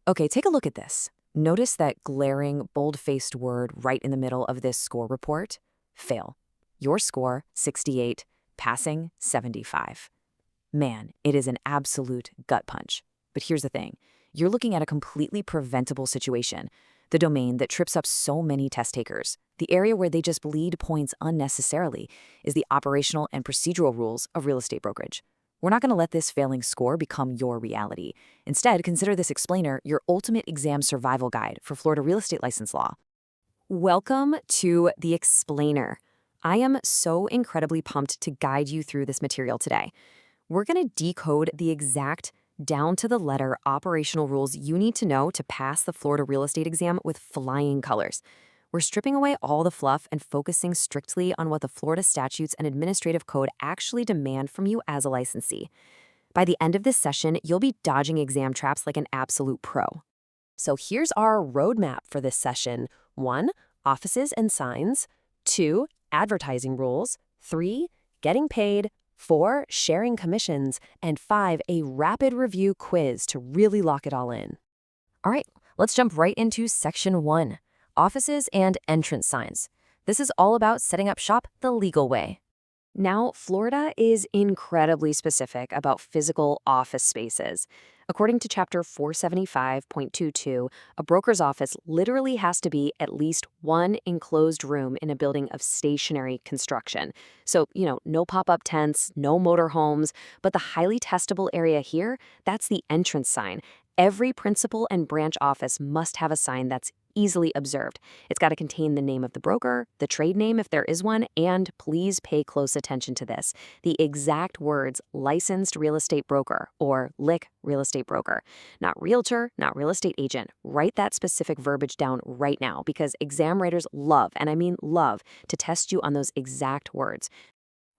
Okay, take a look at this. Notice that glaring, bold-faced word right in the middle of this score report? Fail. Your score, 68, passing, 75. Man, it is an absolute gut punch. But here's the thing. You're looking at a completely preventable situation. The domain that trips up so many test takers, the area where they just bleed points unnecessarily, is the operational and procedural rules of real estate brokerage. We're not going to let this failing score become your reality. Instead, consider this explainer your ultimate exam survival guide for Florida real estate license law. Welcome to the explainer. I am so incredibly pumped to guide you through this material today. We're going to decode the exact, down-to-the-letter operational rules you need to know to pass the Florida real estate exam with flying colors. We're stripping away all the fluff and focusing strictly on what the Florida statutes and administrative code actually demand from you as a licensee. By the end of this session, you'll be dodging exam traps like an absolute pro. So here's our roadmap for this session. 1. Offices and signs. 2. Advertising rules. 3. Getting paid. 4. Sharing commissions. And 5. A rapid review quiz to really lock it all in. All right, let's jump right into Section 1. Offices and entrance signs. This is all about setting up shop the legal way. Now, Florida is incredibly specific about physical office spaces. According to Chapter 475.22, a broker's office literally has to be at least one enclosed room in a building of stationary construction. So, no pop-up tents, no motorhomes, but the highly testable area here, that's the entrance sign. Every principal and branch office must have a sign that's easily observed. It's got to contain the name of the broker, the trade name if there is one, and please pay close attention to this, the exact words licensed real estate broker or LIC real estate broker. Not realtor, not real estate agent. Write that specific verbiage down right now because exam writers love, and I mean love, to test you on those exact words.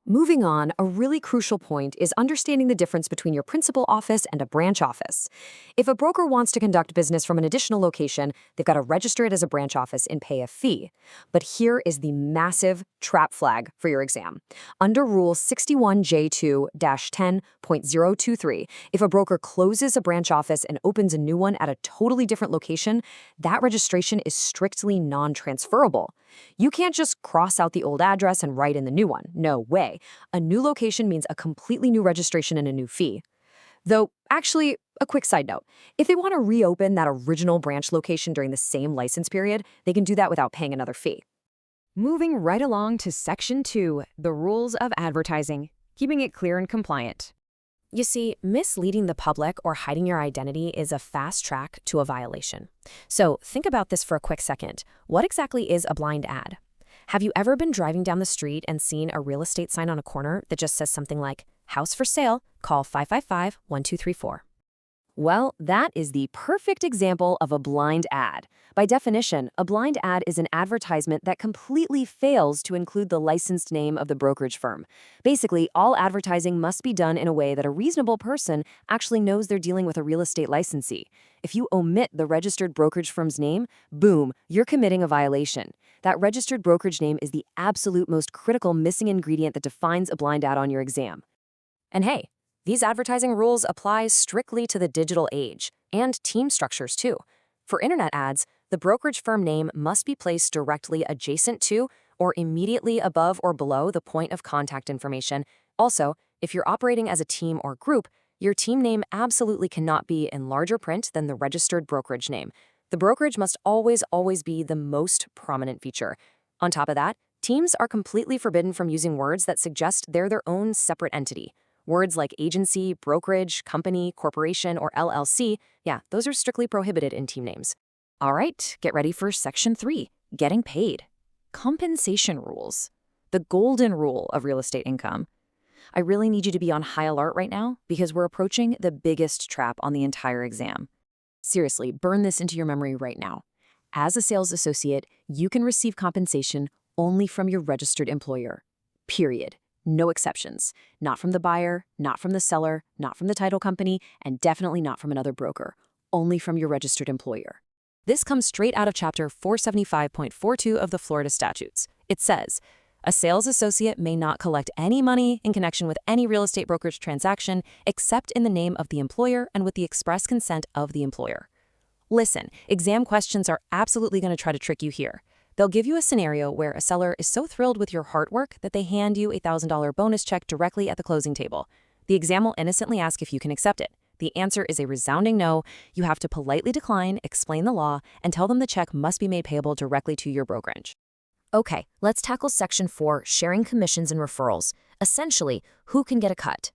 Moving on, a really crucial point is understanding the difference between your principal office and a branch office. If a broker wants to conduct business from an additional location, they've got to register it as a branch office and pay a fee. But here is the massive trap flag for your exam. Under Rule 61J2-10.023, if a broker closes a branch office and opens a new one at a totally different location, that registration is strictly non-transferable. You can't just cross out the old address and write in the new one. No way. A new location means a completely new registration and a new fee. Though, actually, a quick side note. If they want to reopen that original branch location during the same license period, they can do that without paying another fee. Moving right along to Section 2, the rules of advertising, keeping it clear and compliant. You see, misleading the public or hiding your identity is a fast track to a violation. So think about this for a quick second. What exactly is a blind ad? Have you ever been driving down the street and seen a real estate sign on a corner that just says something like, "House for sale, call 555-1234"? Well, that is the perfect example of a blind ad. By definition, a blind ad is an advertisement that completely fails to include the licensed name of the brokerage firm. Basically, all advertising must be done in a way that a reasonable person actually knows they're dealing with a real estate licensee. If you omit the registered brokerage firm's name, boom, you're committing a violation. That registered brokerage name is the absolute most critical missing ingredient that defines a blind ad on your exam. And hey, these advertising rules apply strictly to the digital age, and team structures too. For internet ads, the brokerage firm name must be placed directly adjacent to or immediately above or below the point of contact information. Also, if you're operating as a team or group, your team name absolutely cannot be in larger print than the registered brokerage name. The brokerage must always be the most prominent feature. On top of that, teams are completely forbidden from using words that suggest they're their own separate entity. Words like agency, brokerage, company, corporation, or LLC, those are strictly prohibited in team names. All right, get ready for Section 3, getting paid. Compensation rules. The golden rule of real estate income. I really need you to be on high alert right now because we're approaching the biggest trap on the entire exam. Seriously, burn this into your memory right now. As a sales associate, you can receive compensation only from your registered employer. Period. No exceptions. Not from the buyer, not from the seller, not from the title company, and definitely not from another broker. Only from your registered employer. This comes straight out of Chapter 475.42 of the Florida statutes. It says, a sales associate may not collect any money in connection with any real estate brokerage transaction except in the name of the employer and with the express consent of the employer. Listen, exam questions are absolutely going to try to trick you here. They'll give you a scenario where a seller is so thrilled with your hard work that they hand you a $1,000 bonus check directly at the closing table. The exam will innocently ask if you can accept it. The answer is a resounding no. You have to politely decline, explain the law, and tell them the check must be made payable directly to your brokerage. Okay, let's tackle Section 4, sharing commissions and referrals. Essentially, who can get a cut?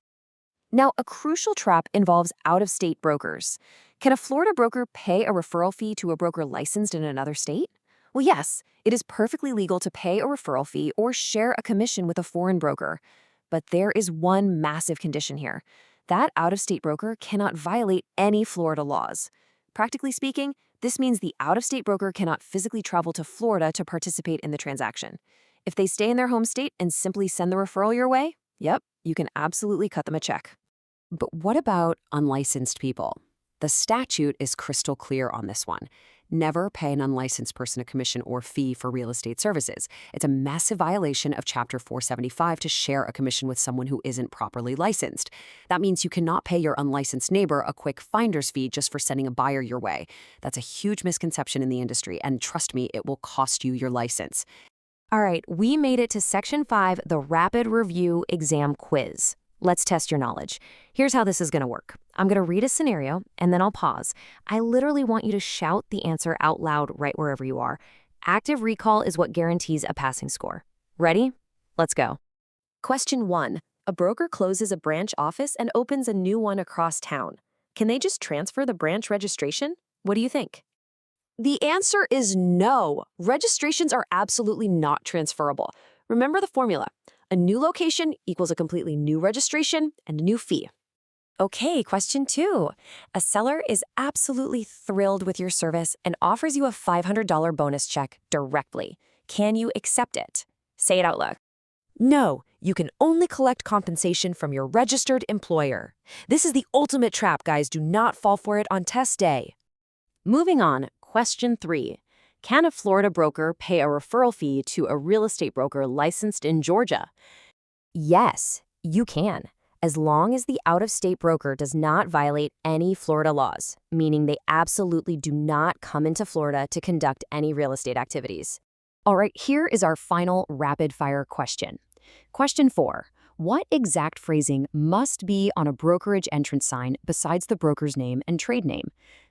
Now, a crucial trap involves out-of-state brokers. Can a Florida broker pay a referral fee to a broker licensed in another state? Well, yes, it is perfectly legal to pay a referral fee or share a commission with a foreign broker. But there is one massive condition here. That out-of-state broker cannot violate any Florida laws. Practically speaking, this means the out-of-state broker cannot physically travel to Florida to participate in the transaction. If they stay in their home state and simply send the referral your way, yep, you can absolutely cut them a check. But what about unlicensed people? The statute is crystal clear on this one. Never pay an unlicensed person a commission or fee for real estate services. It's a massive violation of Chapter 475 to share a commission with someone who isn't properly licensed. That means you cannot pay your unlicensed neighbor a quick finder's fee just for sending a buyer your way. That's a huge misconception in the industry, and trust me, it will cost you your license. All right, we made it to Section 5, the Rapid Review Exam Quiz. Let's test your knowledge. Here's how this is going to work. I'm going to read a scenario, and then I'll pause. I literally want you to shout the answer out loud right wherever you are. Active recall is what guarantees a passing score. Ready? Let's go. Question 1. A broker closes a branch office and opens a new one across town. Can they just transfer the branch registration? What do you think? The answer is no. Registrations are absolutely not transferable. Remember the formula. A new location equals a completely new registration and a new fee. Okay, question 2. A seller is absolutely thrilled with your service and offers you a $500 bonus check directly. Can you accept it? Say it out loud. No, you can only collect compensation from your registered employer. This is the ultimate trap, guys. Do not fall for it on test day. Moving on, question 3. Can a Florida broker pay a referral fee to a real estate broker licensed in Georgia? Yes, you can, as long as the out-of-state broker does not violate any Florida laws, meaning they absolutely do not come into Florida to conduct any real estate activities. All right, here is our final rapid-fire question. Question 4. What exact phrasing must be on a brokerage entrance sign besides the broker's name and trade name?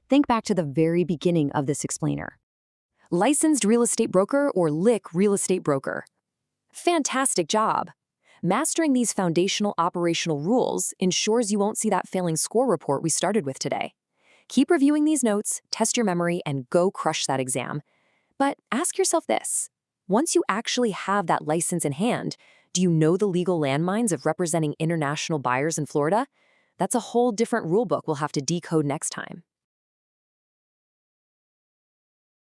Think back to the very beginning of this explainer. Licensed real estate broker or LIC real estate broker. Fantastic job! Mastering these foundational operational rules ensures you won't see that failing score report we started with today. Keep reviewing these notes, test your memory, and go crush that exam. But ask yourself this. Once you actually have that license in hand, do you know the legal landmines of representing international buyers in Florida? That's a whole different rulebook we'll have to decode next time.